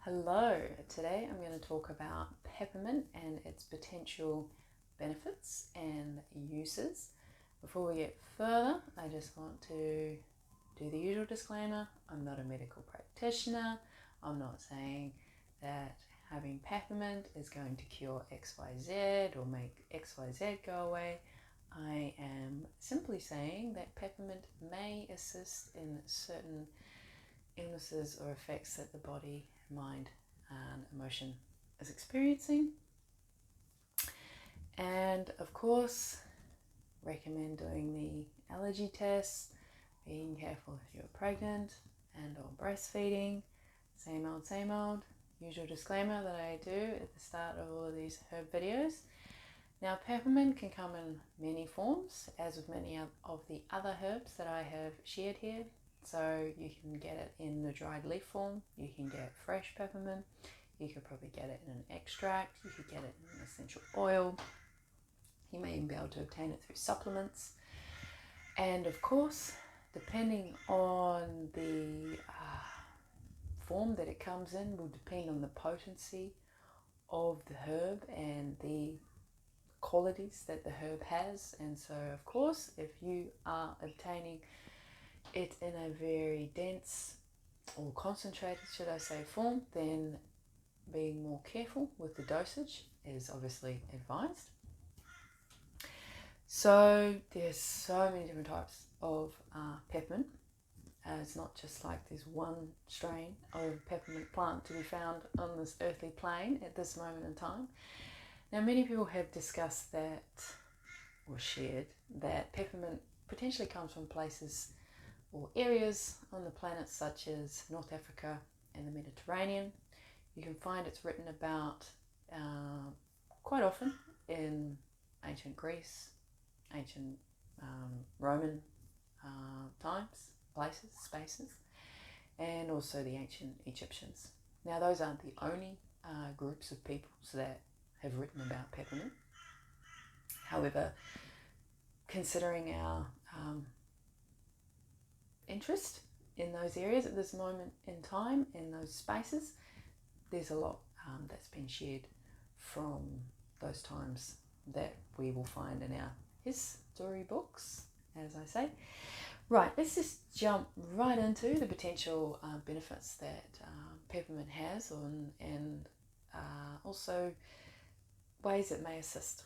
Hello, today I'm going to talk about peppermint and its potential benefits and uses. Before we get further, I just want to do the usual disclaimer. I'm not a medical practitioner. I'm not saying that having peppermint is going to cure XYZ or make XYZ go away. I am simply saying that peppermint may assist in certain illnesses or effects that the body, mind and emotion is experiencing, and of course recommend doing the allergy tests, being careful if you're pregnant and or breastfeeding. Same old usual disclaimer that I do at the start of all of these herb videos. Now, peppermint can come in many forms, as with many of the other herbs that I have shared here. So you can get it in the dried leaf form, you can get fresh peppermint, you could probably get it in an extract, you could get it in an essential oil, you may even be able to obtain it through supplements. And of course, depending on the form that it comes in will depend on the potency of the herb and the qualities that the herb has. And so of course, if you are obtaining it in a very dense or concentrated, should I say, form, then being more careful with the dosage is obviously advised. So there's so many different types of peppermint. It's not just like there's one strain of peppermint plant to be found on this earthly plane at this moment in time. Now, many people have discussed that or shared that peppermint potentially comes from places or areas on the planet such as North Africa and the Mediterranean. You can find it's written about quite often in ancient Greece, ancient Roman times, places, spaces, and also the ancient Egyptians. Now, those aren't the only groups of peoples that have written about peppermint. However, considering our interest in those areas at this moment in time, in those spaces, there's a lot that's been shared from those times that we will find in our history books, as I say. Right, let's just jump right into the potential benefits that peppermint has and also ways it may assist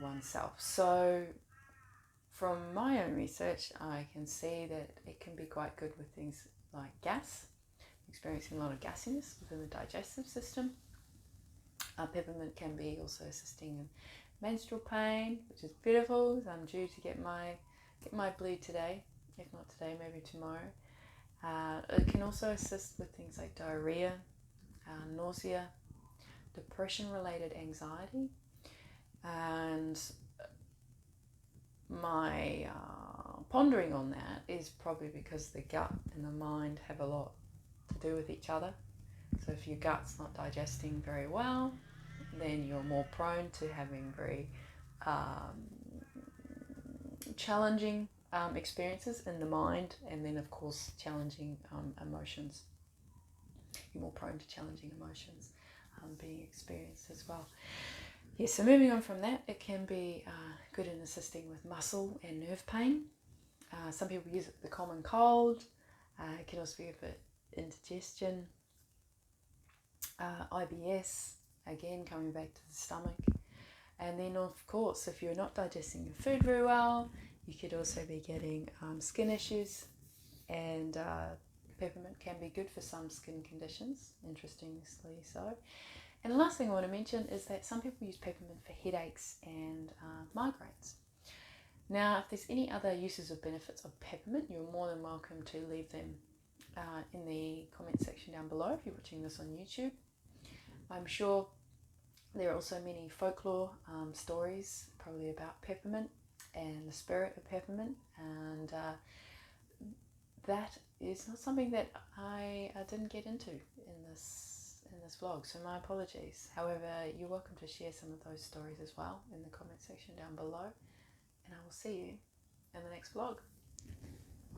oneself. So from my own research, I can see that it can be quite good with things like gas, experiencing a lot of gassiness within the digestive system. Peppermint can be also assisting in menstrual pain, which is beautiful. I'm due to get my bleed today, if not today, maybe tomorrow. It can also assist with things like diarrhea, nausea, depression-related anxiety, and my pondering on that is probably because the gut and the mind have a lot to do with each other. So if your gut's not digesting very well, then you're more prone to having very challenging experiences in the mind, and then of course challenging emotions. You're more prone to challenging emotions being experienced as well. Yes, so moving on from that, it can be good in assisting with muscle and nerve pain. Some people use it for the common cold. It can also be good for indigestion, IBS, again coming back to the stomach. And then of course, if you're not digesting your food very well, you could also be getting skin issues, and peppermint can be good for some skin conditions, interestingly so. And the last thing I want to mention is that some people use peppermint for headaches and migraines. Now, if there's any other uses or benefits of peppermint, you're more than welcome to leave them in the comment section down below if you're watching this on YouTube. I'm sure there are also many folklore stories probably about peppermint and the spirit of peppermint, and that is not something that I didn't get into in this vlog, so my apologies. However, you're welcome to share some of those stories as well in the comment section down below, and I will see you in the next vlog.